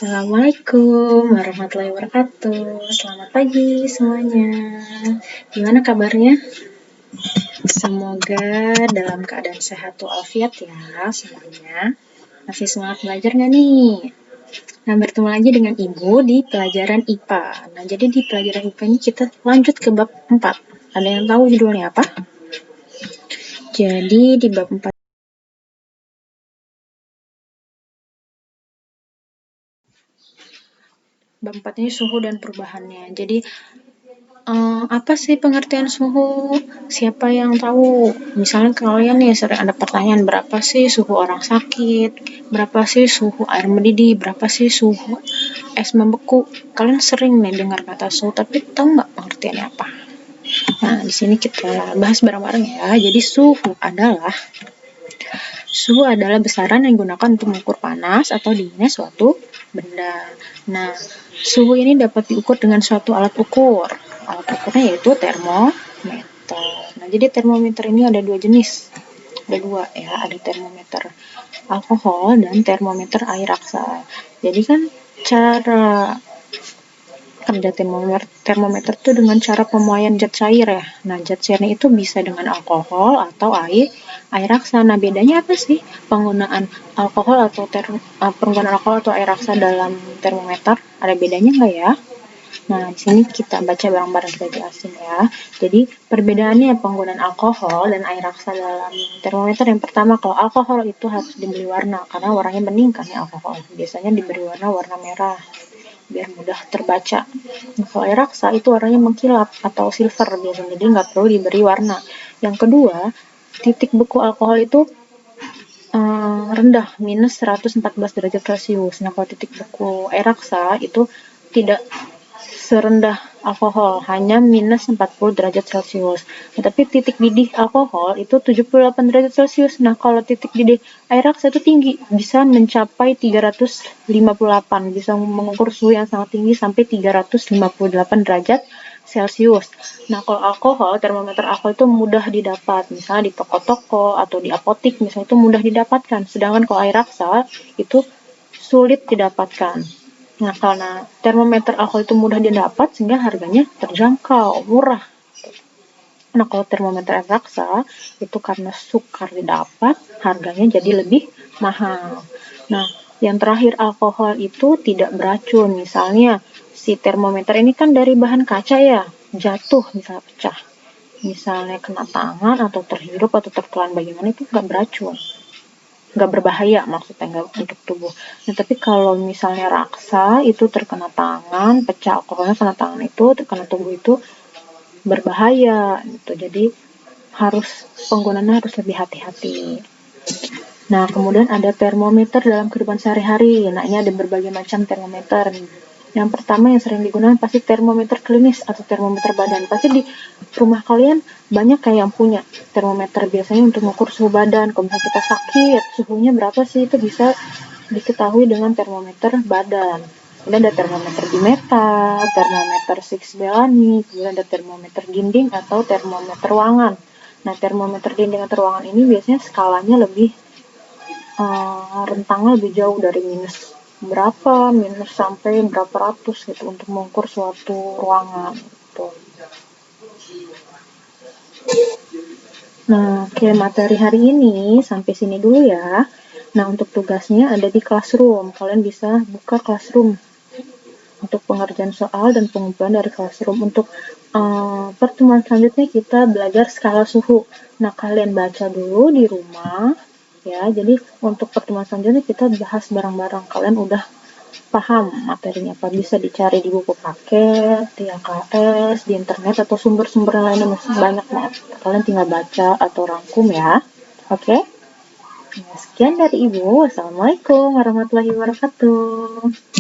Assalamualaikum warahmatullahi wabarakatuh. Selamat pagi semuanya. Gimana kabarnya? Semoga dalam keadaan sehat walafiat ya semuanya. Masih semangat belajar nggak nih? Nah, bertemu lagi dengan Ibu di pelajaran IPA. Nah, jadi di pelajaran IPA ini kita lanjut ke bab 4. Ada yang tahu judulnya apa? Jadi di bab 4 ini suhu dan perubahannya. Jadi apa sih pengertian suhu? Siapa yang tahu? Misalnya kalian nih sering ada pertanyaan, berapa sih suhu orang sakit? Berapa sih suhu air mendidih? Berapa sih suhu es membeku? Kalian sering nih dengar kata suhu, tapi tahu nggak pengertiannya apa? Nah, di sini kita bahas bareng-bareng ya. Jadi suhu adalah besaran yang digunakan untuk mengukur panas atau dinginnya suatu benda. Nah, suhu ini dapat diukur dengan suatu alat ukur. Alat ukurnya yaitu termometer. Nah, jadi termometer ini ada dua jenis. Ada dua ya, ada termometer alkohol dan termometer air raksa. Jadi kan cara kerja termometer itu dengan cara pemuaian zat cair ya. Nah, zat cairnya itu bisa dengan alkohol atau air raksa. Nah, bedanya apa sih penggunaan alkohol atau air raksa dalam termometer? Ada bedanya nggak ya? Nah, di sini kita baca bareng-bareng, kita jelasin ya. Jadi, perbedaannya penggunaan alkohol dan air raksa dalam termometer. Yang pertama, kalau alkohol itu harus diberi warna, karena warnanya bening kan ya alkohol. Biasanya diberi warna merah, biar mudah terbaca. Nah, kalau air raksa itu warnanya mengkilap atau silver biasanya, jadi nggak perlu diberi warna. Yang kedua, titik beku alkohol itu rendah, minus 114 derajat Celcius. Nah, kalau titik beku air raksa itu tidak serendah alkohol, hanya minus 40 derajat Celcius. Nah, tapi titik didih alkohol itu 78 derajat Celcius. Nah, kalau titik didih air raksa itu tinggi, bisa mencapai 358, bisa mengukur suhu yang sangat tinggi sampai 358 derajat Celcius. Nah, kalau alkohol, termometer alkohol itu mudah didapat, misalnya di toko-toko atau di apotik, misalnya itu mudah didapatkan. Sedangkan kalau air raksa itu sulit didapatkan. Nah, karena termometer alkohol itu mudah didapat, sehingga harganya terjangkau, murah. Nah, kalau termometer air raksa, itu karena sukar didapat, harganya jadi lebih mahal. Nah, yang terakhir, alkohol itu tidak beracun. Misalnya, si termometer ini kan dari bahan kaca ya, jatuh, misalnya pecah. Misalnya kena tangan, atau terhirup, atau tertelan bagaimana, itu nggak beracun. Nggak berbahaya maksudnya, nggak untuk tubuh. Nah, tapi kalau misalnya raksa itu terkena tangan, pecah alkoholnya kena tangan itu, terkena tubuh itu berbahaya gitu. Jadi penggunaannya harus lebih hati-hati. Nah, kemudian ada termometer dalam kehidupan sehari-hari. Nah, ini ada berbagai macam termometer. Yang pertama yang sering digunakan pasti termometer klinis atau termometer badan. Pasti di rumah kalian banyak kayak yang punya termometer, biasanya untuk mengukur suhu badan. Kalau misalnya kita sakit, suhunya berapa sih, itu bisa diketahui dengan termometer badan. Kemudian ada termometer Dimeta, termometer Six-Bellamy, kemudian ada termometer dinding atau termometer ruangan. Nah, termometer dinding atau ruangan ini biasanya skalanya lebih rentangnya lebih jauh, dari minus berapa, minus sampai berapa ratus gitu, untuk mengukur suatu ruangan gitu. Nah, oke, materi hari ini sampai sini dulu ya. Nah, untuk tugasnya ada di Classroom. Kalian bisa buka Classroom untuk pengerjaan soal dan pengumpulan dari Classroom. Untuk pertemuan selanjutnya kita belajar skala suhu. Nah, kalian baca dulu di rumah ya. Jadi untuk pertemuan selanjutnya kita bahas bareng-bareng. Kalian udah paham materinya apa, bisa dicari di buku paket, di AKS, di internet, atau sumber-sumber lainnya masih banyak banget. Kalian tinggal baca atau rangkum ya. Oke? Nah, sekian dari Ibu. Wassalamualaikum warahmatullahi wabarakatuh.